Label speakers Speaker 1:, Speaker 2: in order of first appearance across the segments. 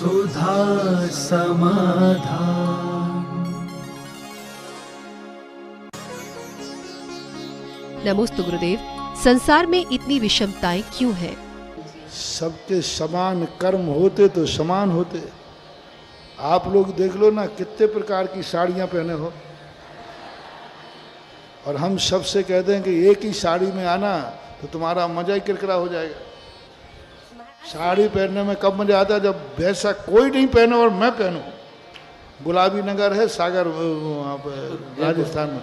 Speaker 1: सुधा समाधान।
Speaker 2: नमोस्तु गुरुदेव। संसार में इतनी विषमताएं क्यों हैं?
Speaker 3: सबके समान कर्म होते तो समान होते। आप लोग देख लो ना, कितने प्रकार की साड़ियां पहने हो, और हम सबसे कहते हैं कि एक ही साड़ी में आना तो तुम्हारा मजा ही किरकिरा हो जाएगा। साड़ी पहनने में कब मजा आता है जब वैसा कोई नहीं पहने और मैं पहनूं। गुलाबी नगर है सागर वहाँ पर राजस्थान में,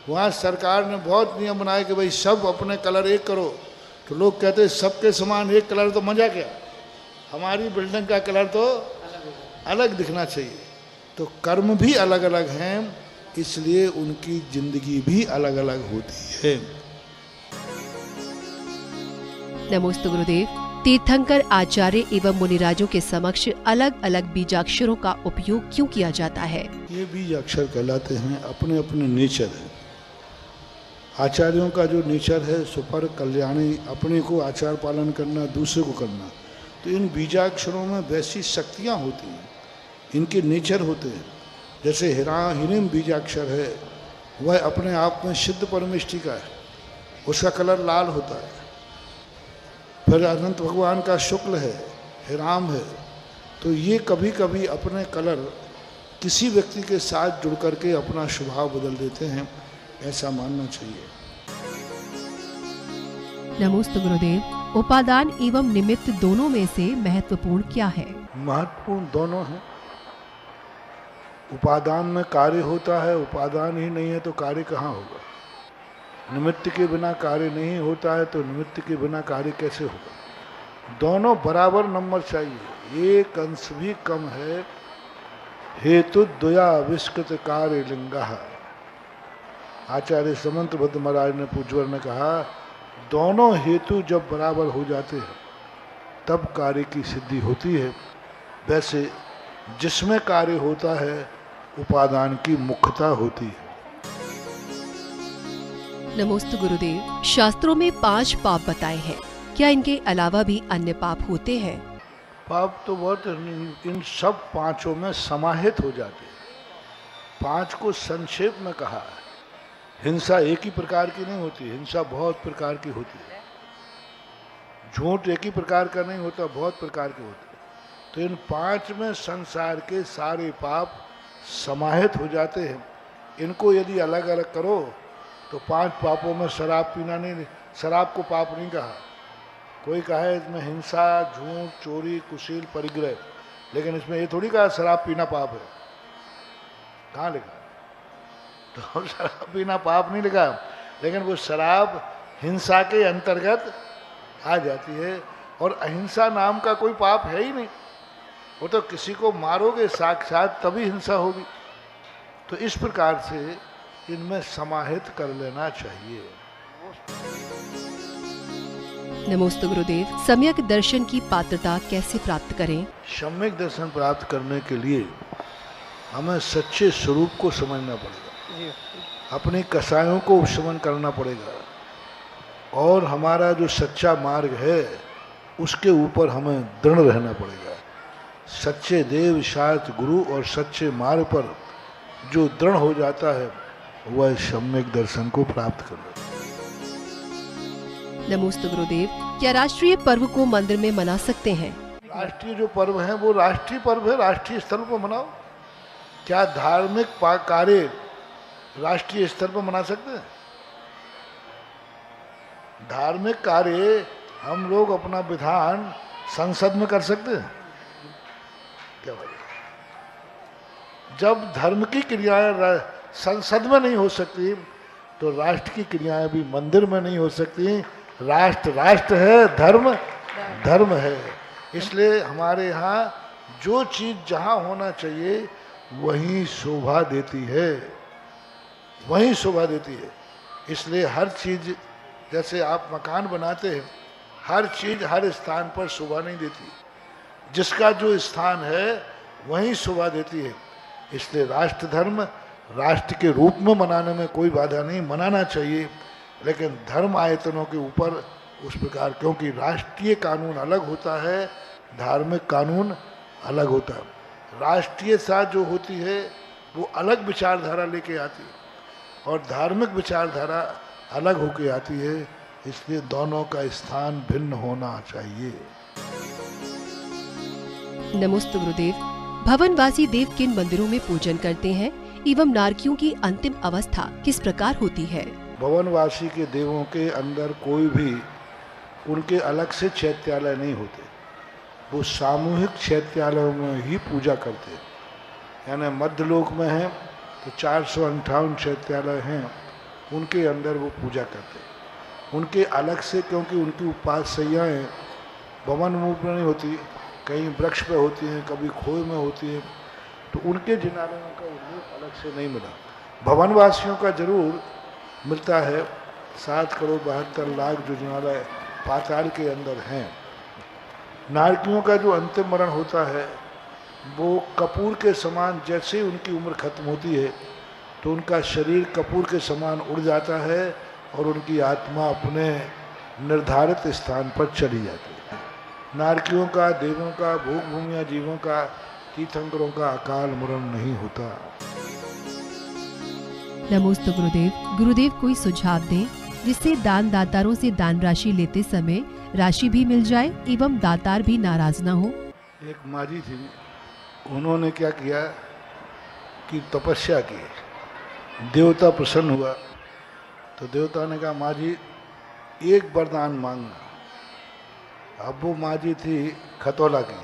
Speaker 3: वहाँ सरकार ने बहुत नियम बनाए कि भाई सब अपने कलर एक करो। तो लोग कहते हैं सबके समान एक कलर तो मजा क्या, हमारी बिल्डिंग का कलर तो अलग दिखना चाहिए। तो कर्म भी अलग अलग हैं, इसलिए उनकी जिंदगी भी अलग अलग होती है।
Speaker 2: नमोस्तु गुरुदेव। तीर्थंकर आचार्य एवं मुनिराजों के समक्ष अलग अलग बीजाक्षरों का उपयोग क्यों किया जाता है?
Speaker 3: ये बीज अक्षर कहलाते हैं, अपने अपने नेचर है। आचार्यों का जो नेचर है सुपर कल्याणी, अपने को आचार पालन करना, दूसरे को करना। तो इन बीजाक्षरों में वैसी शक्तियाँ होती हैं, इनके नेचर होते हैं। जैसे हिरिम बीजाक्षर है, वह अपने आप में सिद्ध परमेष्टि का है, उसका कलर लाल होता है। फिर अनंत भगवान का शुक्ल है, हिराम है। तो ये कभी कभी अपने कलर किसी व्यक्ति के साथ जुड़ करके अपना स्वभाव बदल देते हैं, ऐसा मानना चाहिए।
Speaker 2: नमोस्तु गुरुदेव। उपादान एवं निमित्त दोनों में से महत्वपूर्ण क्या है?
Speaker 3: महत्वपूर्ण दोनों हैं। उपादान में कार्य होता है, उपादान ही नहीं है तो कार्य कहाँ होगा। निमित्त के बिना कार्य नहीं होता है, तो निमित्त के बिना कार्य कैसे होगा। दोनों बराबर नंबर चाहिए, एक अंश भी कम है। हेतु द्वया विस्कृत कार्य लिंगा। आचार्य समंतभद्र महाराज ने पूज्यवर ने कहा, दोनों हेतु जब बराबर हो जाते हैं तब कार्य की सिद्धि होती है। वैसे जिसमें कार्य होता है उपादान की मुख्यता होती है।
Speaker 2: नमोस्तु गुरुदेव। शास्त्रों में 5 पाप बताए हैं, क्या इनके अलावा भी अन्य पाप होते हैं?
Speaker 3: पाप तो बहुत इन सब पांचों में समाहित हो जाते हैं। 5 को संक्षेप में कहा है। हिंसा एक ही प्रकार की नहीं होती, हिंसा बहुत प्रकार की होती है। झूठ एक ही प्रकार का नहीं होता, बहुत प्रकार के होते हैं। तो इन 5 में संसार के सारे पाप समाहित हो जाते हैं। इनको यदि अलग अलग करो तो 5 पापों में शराब पीना नहीं, शराब को पाप नहीं कहा। कोई कहे इसमें हिंसा, झूठ, चोरी, कुशील, परिग्रह, लेकिन इसमें ये थोड़ी कहा शराब पीना पाप है। कहाँ लिखा? तो शराब पीना पाप नहीं लिखा, लेकिन वो शराब हिंसा के अंतर्गत आ जाती है। और अहिंसा नाम का कोई पाप है ही नहीं। वो तो किसी को मारोगे साक्षात तभी हिंसा होगी। तो इस प्रकार से इनमें समाहित कर लेना चाहिए।
Speaker 2: नमोस्तु गुरुदेव। सम्यक दर्शन की पात्रता कैसे प्राप्त करें?
Speaker 3: सम्यक दर्शन प्राप्त करने के लिए हमें सच्चे स्वरूप को समझना पड़ेगा, अपने कसायों को उपशमन करना पड़ेगा, और हमारा जो सच्चा मार्ग है उसके ऊपर हमें दृढ़ रहना पड़ेगा। सच्चे देव, शायद गुरु और सच्चे मार्ग पर जो दृढ़ हो जाता है वह सम्यक दर्शन को प्राप्त कर लेता है।
Speaker 2: नमोस्तु गुरुदेव। क्या राष्ट्रीय पर्व को मंदिर में मना सकते हैं?
Speaker 3: राष्ट्रीय जो पर्व है वो राष्ट्रीय पर्व है, राष्ट्रीय स्तर पर मनाओ। क्या धार्मिक कार्य राष्ट्रीय स्तर पर मना सकते हैं? धार्मिक कार्य हम लोग अपना विधान संसद में कर सकते हैं क्या भाई? जब धर्म की क्रियाएं संसद में नहीं हो सकती तो राष्ट्र की क्रियाएं भी मंदिर में नहीं हो सकती। राष्ट्र राष्ट्र है, धर्म धर्म है। इसलिए हमारे यहाँ जो चीज़ जहाँ होना चाहिए वहीं शोभा देती है, वहीं शोभा देती है। इसलिए हर चीज़, जैसे आप मकान बनाते हैं, हर चीज़ हर स्थान पर शोभा नहीं देती। जिसका जो स्थान है वहीं शोभा देती है। इसलिए राष्ट्र धर्म राष्ट्र के रूप में मनाने में कोई बाधा नहीं, मनाना चाहिए। लेकिन धर्म आयतनों के ऊपर उस प्रकार, क्योंकि राष्ट्रीय कानून अलग होता है, धार्मिक कानून अलग होता है। राष्ट्रीयता जो होती है वो अलग विचारधारा लेके आती है और धार्मिक विचारधारा अलग होके आती है, इसलिए दोनों का स्थान भिन्न होना चाहिए।
Speaker 2: नमोस्तु गुरुदेव। भवनवासी देव किन मंदिरों में पूजन करते हैं एवं नारकियों की अंतिम अवस्था किस प्रकार होती है?
Speaker 3: भवनवासी के देवों के अंदर कोई भी उनके अलग से चैत्यालय नहीं होते, वो सामूहिक चैत्यालयों में ही पूजा करते हैं। यानी मध्यलोक में है तो 458 चैत्यालय हैं, उनके अंदर वो पूजा करते हैं। उनके अलग से, क्योंकि उनकी उपास्याएँ भवन मूप में नहीं होती, कहीं वृक्ष पे होती हैं, कभी खोए में होती हैं, तो उनके जिनालयों का उल्लेख अलग से नहीं मिला। भवनवासियों का जरूर मिलता है। 7,72,00,000 जो जिनालय पाताल के अंदर हैं। नारकियों का जो अंतिम मरण होता है वो कपूर के समान, जैसे उनकी उम्र खत्म होती है तो उनका शरीर कपूर के समान उड़ जाता है और उनकी आत्मा अपने निर्धारित स्थान पर चली जाती है। नारकियों का, देवों का, भोग भूमिया जीवों का, तीर्थंकरों का अकाल मरण नहीं होता।
Speaker 2: नमोस्तु गुरुदेव। गुरुदेव कोई सुझाव दें जिससे दान दातारों से दान राशि लेते समय राशि भी मिल जाए एवं दातार भी नाराज ना हो।
Speaker 3: एक माजी थी, उन्होंने क्या किया कि तपस्या की, देवता प्रसन्न हुआ तो देवता ने कहा माजी एक वरदान मांगना। अब वो माजी थी खतौला की,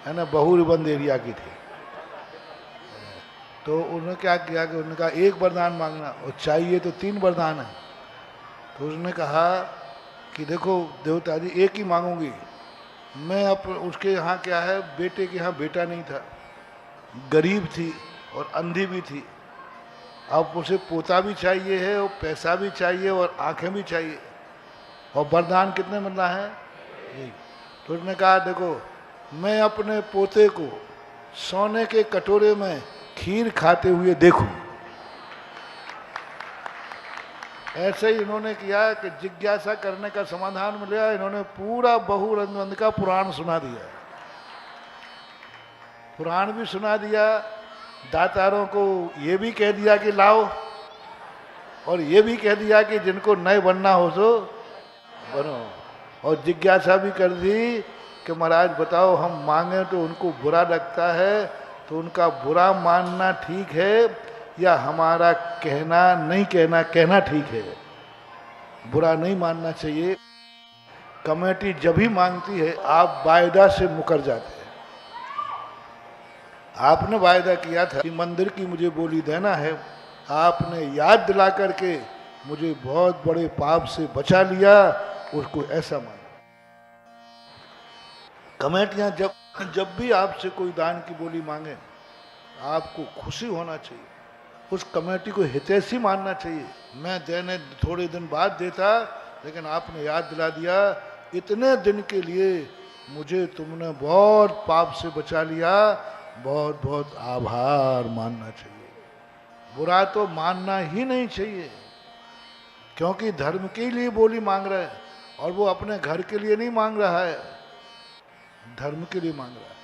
Speaker 3: है ना, बहुरिबंद एरिया की थी। तो उन्होंने क्या किया कि उन्होंने कहा एक वरदान मांगना और चाहिए तो 3 वरदान है। तो उसने कहा कि देखो देवता जी एक ही मांगूंगी मैं। उसके यहाँ क्या है, बेटे के यहाँ बेटा नहीं था, गरीब थी और अंधी भी थी। अब उसे पोता भी चाहिए है और पैसा भी चाहिए और आंखें भी चाहिए, और वरदान कितने मिलना है? एक। तो उसने कहा देखो मैं अपने पोते को सोने के कटोरे में खीर खाते हुए देखूं। ऐसे ही इन्होंने किया कि जिज्ञासा करने का समाधान मिला। इन्होंने पूरा बहुरंग का पुराण सुना दिया, पुराण भी सुना दिया, दातारों को ये भी कह दिया कि लाओ, और ये भी कह दिया कि जिनको नए बनना हो सो बनो, और जिज्ञासा भी कर दी कि महाराज बताओ हम मांगे तो उनको बुरा लगता है, तो उनका बुरा मानना ठीक है या हमारा कहना नहीं कहना ठीक है? बुरा नहीं मानना चाहिए। कमेटी जब भी मांगती है आप वायदा से मुकर जाते हैं। आपने वायदा किया था कि मंदिर की मुझे बोली देना है, आपने याद दिला करके मुझे बहुत बड़े पाप से बचा लिया, उसको ऐसा माना। कमेटियां जब भी आपसे कोई दान की बोली मांगे आपको खुशी होना चाहिए, उस कमेटी को हितैषी मानना चाहिए। मैं देने थोड़े दिन बाद देता, लेकिन आपने याद दिला दिया, इतने दिन के लिए मुझे तुमने बहुत पाप से बचा लिया, बहुत बहुत आभार मानना चाहिए। बुरा तो मानना ही नहीं चाहिए, क्योंकि धर्म के लिए बोली मांग रहा है और वो अपने घर के लिए नहीं मांग रहा है, धर्म के लिए मांग रहा है।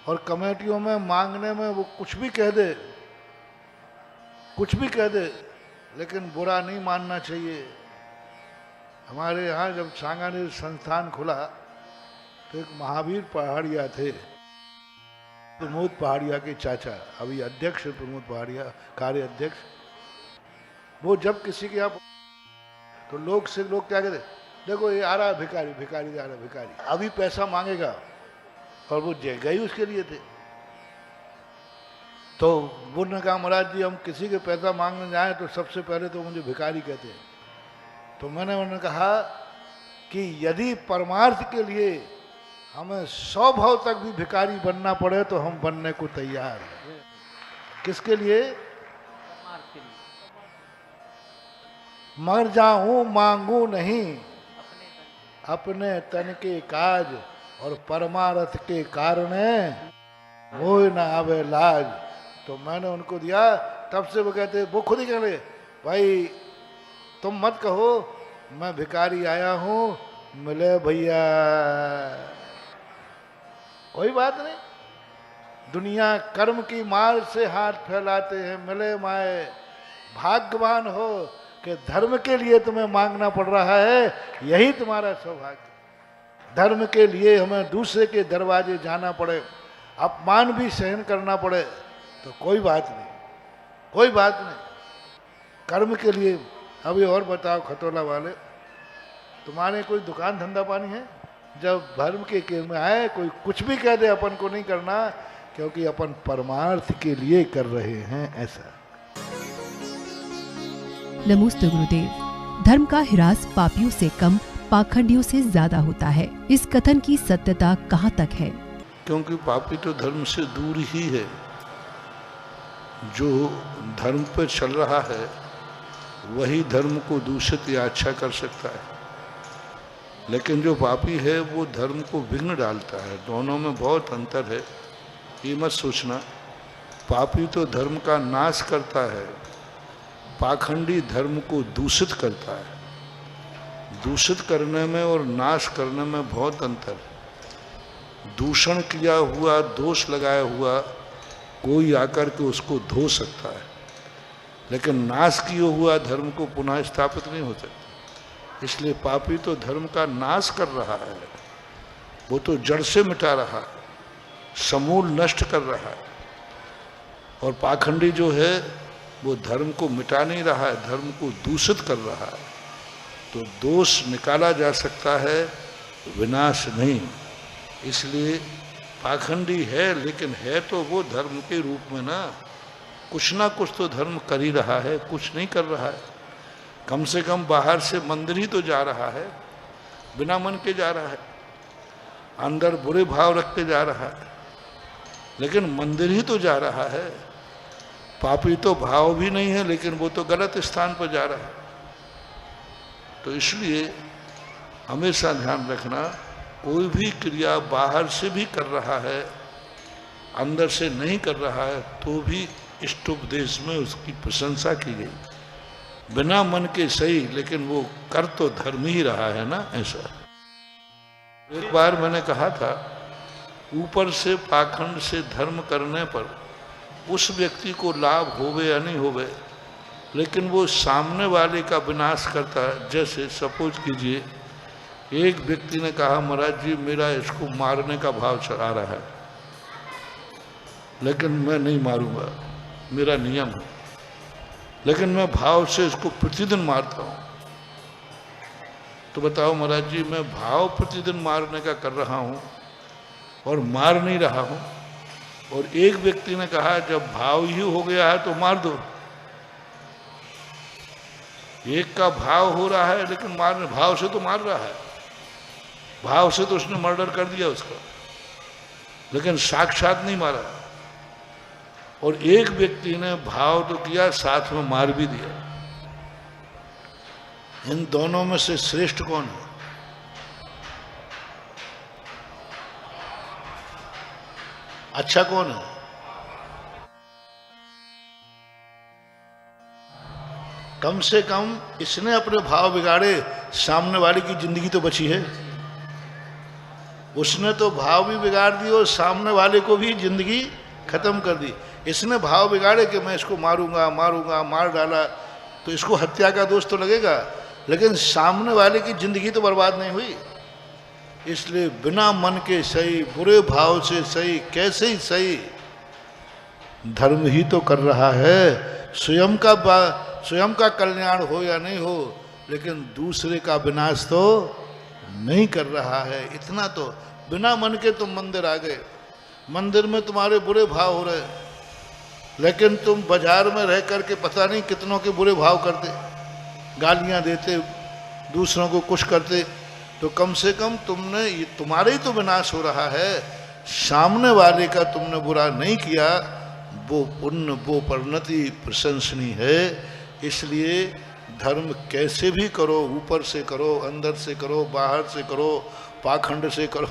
Speaker 3: और कमेटियों में मांगने में वो कुछ भी कह दे, कुछ भी कह दे, लेकिन बुरा नहीं मानना चाहिए। हमारे यहाँ जब सांगानेर संस्थान खुला तो एक महावीर पहाड़िया थे, प्रमोद पहाड़िया के चाचा, अभी अध्यक्ष प्रमोद पहाड़िया, कार्य अध्यक्ष। वो जब किसी के यहाँ तो लोग क्या कहते, देखो ये आ रहा है भिखारी, भिखारी आ रहा है, भिखारी अभी पैसा मांगेगा, और वो जगह ही उसके लिए थे। तो वो ने कहा महाराज जी हम किसी के पैसा मांगने जाएं तो सबसे पहले तो मुझे भिखारी कहते हैं। तो मैंने उन्हें कहा कि यदि परमार्थ के लिए हमें 100 भाव तक भी भिखारी बनना पड़े तो हम बनने को तैयार हैं। किसके लिए? मर जाऊं मांगू नहीं अपने तन के काज, और परमार्थ के कारण हो ना आवे लाज। तो मैंने उनको दिया, तब से वो कहते, वो खुद ही कह रहे भाई तुम मत कहो मैं भिखारी आया हूं, मिले भैया। कोई बात नहीं। दुनिया कर्म की मार से हाथ फैलाते हैं, मिले माए भाग्यवान हो कि धर्म के लिए तुम्हें मांगना पड़ रहा है, यही तुम्हारा सौभाग्य। धर्म के लिए हमें दूसरे के दरवाजे जाना पड़े, अपमान भी सहन करना पड़े, तो कोई बात नहीं, कोई बात नहीं। कर्म के लिए। अभी और बताओ खटोला वाले, तुम्हारे कोई दुकान धंधा पानी है? जब धर्म के में आए कोई कुछ भी कह दे अपन को नहीं करना, क्योंकि अपन परमार्थ के लिए कर रहे हैं। ऐसा।
Speaker 2: नमोस्तु गुरुदेव। धर्म का हिरास पापियों से कम, पाखंडियों से ज्यादा होता है। इस कथन की सत्यता कहाँ तक है?
Speaker 3: क्योंकि पापी तो धर्म से दूर ही है। जो धर्म पर चल रहा है वही धर्म को दूषित या अच्छा कर सकता है, लेकिन जो पापी है वो धर्म को विघ्न डालता है। दोनों में बहुत अंतर है। ये मत सोचना पापी तो धर्म का नाश करता है, पाखंडी धर्म को दूषित करता है। दूषित करने में और नाश करने में बहुत अंतर है। दूषण किया हुआ, दोष लगाया हुआ कोई आकर के उसको धो सकता है, लेकिन नाश किया हुआ धर्म को पुनः स्थापित नहीं हो सकता। इसलिए पापी तो धर्म का नाश कर रहा है, वो तो जड़ से मिटा रहा है, समूल नष्ट कर रहा है। और पाखंडी जो है वो धर्म को मिटा नहीं रहा है, धर्म को दूषित कर रहा है। तो दोष निकाला जा सकता है, विनाश नहीं। इसलिए पाखंडी है, लेकिन है तो वो धर्म के रूप में ना कुछ तो धर्म कर ही रहा है, कुछ नहीं कर रहा है। कम से कम बाहर से मंदिर ही तो जा रहा है, बिना मन के जा रहा है, अंदर बुरे भाव रख के जा रहा है, लेकिन मंदिर ही तो जा रहा है। पापी तो भाव भी नहीं है, लेकिन वो तो गलत स्थान पर जा रहा है। तो इसलिए हमेशा ध्यान रखना, कोई भी क्रिया बाहर से भी कर रहा है, अंदर से नहीं कर रहा है, तो भी इष्टोपदेश में उसकी प्रशंसा की गई। बिना मन के सही, लेकिन वो कर तो धर्म ही रहा है ना। ऐसा एक बार मैंने कहा था, ऊपर से पाखंड से धर्म करने पर उस व्यक्ति को लाभ होवे या नहीं होवे, लेकिन वो सामने वाले का विनाश करता है। जैसे सपोज कीजिए, एक व्यक्ति ने कहा महाराज जी मेरा इसको मारने का भाव चढ़ा रहा है, लेकिन मैं नहीं मारूंगा, मेरा नियम है, लेकिन मैं भाव से इसको प्रतिदिन मारता हूँ। तो बताओ महाराज जी, मैं भाव प्रतिदिन मारने का कर रहा हूँ और मार नहीं रहा हूँ। और एक व्यक्ति ने कहा जब भाव ही हो गया है तो मार दो। एक का भाव हो रहा है, लेकिन मारने भाव से तो मार रहा है, भाव से तो उसने मर्डर कर दिया उसका, लेकिन साक्षात नहीं मारा। और एक व्यक्ति ने भाव तो किया, साथ में मार भी दिया। इन दोनों में से श्रेष्ठ कौन है? अच्छा कौन है? कम से कम इसने अपने भाव बिगाड़े, सामने वाले की जिंदगी तो बची है। उसने तो भाव भी बिगाड़ दिए और सामने वाले को भी जिंदगी खत्म कर दी। इसने भाव बिगाड़े कि मैं इसको मारूंगा मारूंगा, मार डाला, तो इसको हत्या का दोष तो लगेगा, लेकिन सामने वाले की जिंदगी तो बर्बाद नहीं हुई। इसलिए बिना मन के सही, बुरे भाव से सही, कैसे ही सही, धर्म ही तो कर रहा है। स्वयं का कल्याण हो या नहीं हो, लेकिन दूसरे का विनाश तो नहीं कर रहा है। इतना तो बिना मन के तुम मंदिर आ गए, मंदिर में तुम्हारे बुरे भाव हो रहे, लेकिन तुम बाजार में रह करके पता नहीं कितनों के बुरे भाव करते, गालियां देते, दूसरों को कुछ करते। तो कम से कम तुम्हारे ही तो विनाश हो रहा है। सामने वाले का तुमने बुरा नहीं किया, वो पुण्य, वो परिणति प्रशंसनीय है। इसलिए धर्म कैसे भी करो, ऊपर से करो, अंदर से करो, बाहर से करो, पाखंड से करो,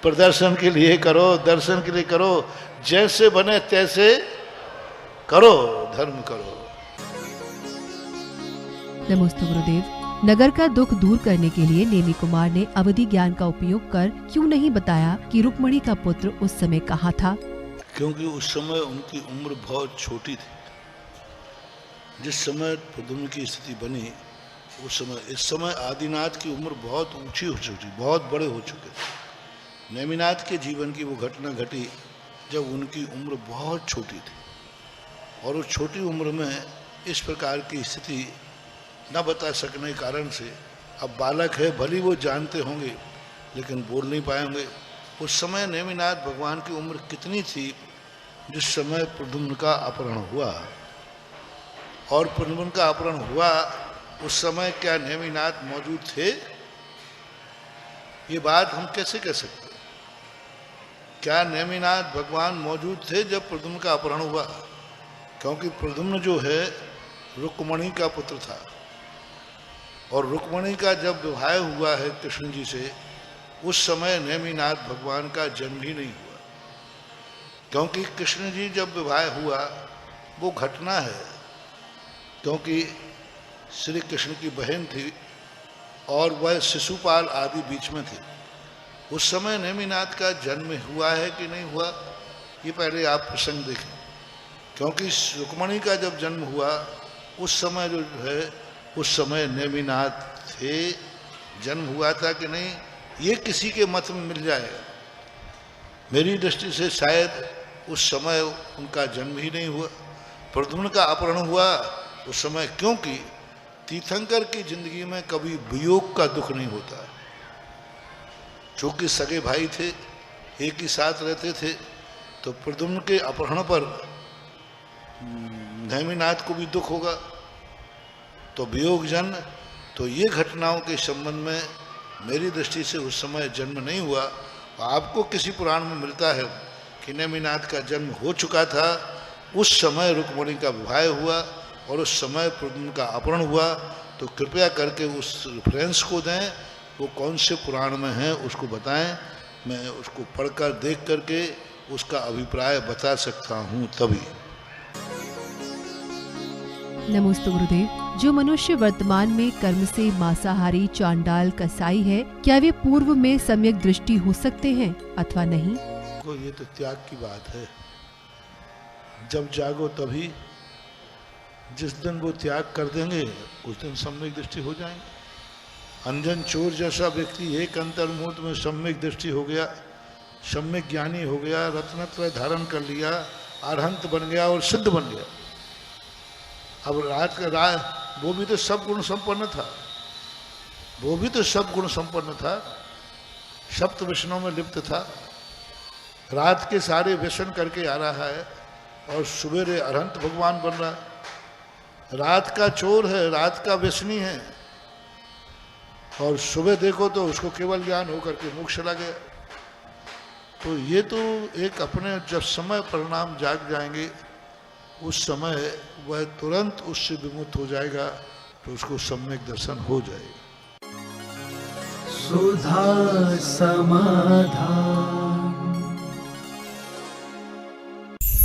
Speaker 3: प्रदर्शन के लिए करो, दर्शन के लिए करो, जैसे बने तैसे करो, धर्म करो।
Speaker 2: नमोस्तु गुरुदेव। नगर का दुख दूर करने के लिए नेमी कुमार ने अवधि ज्ञान का उपयोग कर क्यों नहीं बताया कि रुक्मणी का पुत्र उस समय कहाँ था?
Speaker 3: क्योंकि उस समय उनकी उम्र बहुत छोटी थी। जिस समय प्रद्युम्न की स्थिति बनी उस समय, इस समय आदिनाथ की उम्र बहुत ऊंची हो चुकी, बहुत बड़े हो चुके थे। नेमिनाथ के जीवन की वो घटना घटी जब उनकी उम्र बहुत छोटी थी, और उस छोटी उम्र में इस प्रकार की स्थिति न बता सकने के कारण से, अब बालक है, भली वो जानते होंगे लेकिन बोल नहीं पाएंगे। उस समय नेमिनाथ भगवान की उम्र कितनी थी जिस समय प्रद्युम्न का अपहरण हुआ? और प्रद्युम्न का अपहरण हुआ उस समय क्या नेमिनाथ मौजूद थे? ये बात हम कैसे कह सकते? क्या नेमिनाथ भगवान मौजूद थे जब प्रद्युम्न का अपहरण हुआ? क्योंकि प्रद्युम्न जो है रुक्मणी का पुत्र था, और रुक्मणी का जब विवाह हुआ है कृष्ण जी से, उस समय नेमिनाथ भगवान का जन्म ही नहीं हुआ। क्योंकि कृष्ण जी जब विवाह हुआ वो घटना है, क्योंकि श्री कृष्ण की बहन थी और वह शिशुपाल आदि बीच में थे। उस समय नेमिनाथ का जन्म हुआ है कि नहीं हुआ, ये पहले आप प्रसंग देखें। क्योंकि रुक्मणी का जब जन्म हुआ उस समय जो है, उस समय नेमिनाथ थे, जन्म हुआ था कि नहीं, ये किसी के मत में मिल जाएगा। मेरी दृष्टि से शायद उस समय उनका जन्म ही नहीं हुआ। प्रद्युम्न का अपहरण हुआ उस समय, क्योंकि तीर्थंकर की जिंदगी में कभी वियोग का दुख नहीं होता। चूंकि सगे भाई थे, एक ही साथ रहते थे, तो प्रद्युम्न के अपहरण पर नेमिनाथ को भी दुख होगा, तो वियोग जन, तो ये घटनाओं के संबंध में मेरी दृष्टि से उस समय जन्म नहीं हुआ। आपको किसी पुराण में मिलता है कि नेमिनाथ का जन्म हो चुका था, उस समय रुक्मणी का विवाह हुआ और उस समय प्रद्युम्न का अपहरण हुआ, तो कृपया करके उस रेफरेंस को दें, वो कौन से पुराण में है उसको बताएं, मैं उसको पढ़कर देख करके उसका अभिप्राय बता सकता हूँ तभी।
Speaker 2: नमोस्तु गुरुदेव। जो मनुष्य वर्तमान में कर्म से मांसाहारी, चांडाल, कसाई है, क्या वे पूर्व में सम्यक दृष्टि हो सकते हैं अथवा नहीं?
Speaker 3: तो ये तो त्याग की बात है। जब जागो तभी, जिस दिन वो त्याग कर देंगे उस दिन सम्यक दृष्टि हो जाएंगे। अंजन चोर जैसा व्यक्ति एक अंतर्मुहूर्त में सम्यक दृष्टि हो गया, सम्यक ज्ञानी हो गया, रत्नत्रय धारण कर लिया, अरहंत बन गया और सिद्ध बन गया। अब वो भी तो सब गुण संपन्न था, वो भी तो सब गुण संपन्न था, सप्त व्यसनों में लिप्त था, रात के सारे व्यसन करके आ रहा है और सुबेरे अरहंत भगवान बन रहा है। रात का चोर है, रात का व्यसनी है, और सुबह देखो तो उसको केवल ज्ञान होकर के मोक्ष चला गया। तो ये तो एक अपने जब समय परिणाम जाग जाएंगे उस समय वह तुरंत उससे विमुक्त हो जाएगा, तो उसको सम्यक दर्शन हो जाएगा।
Speaker 1: सुधा समाधान।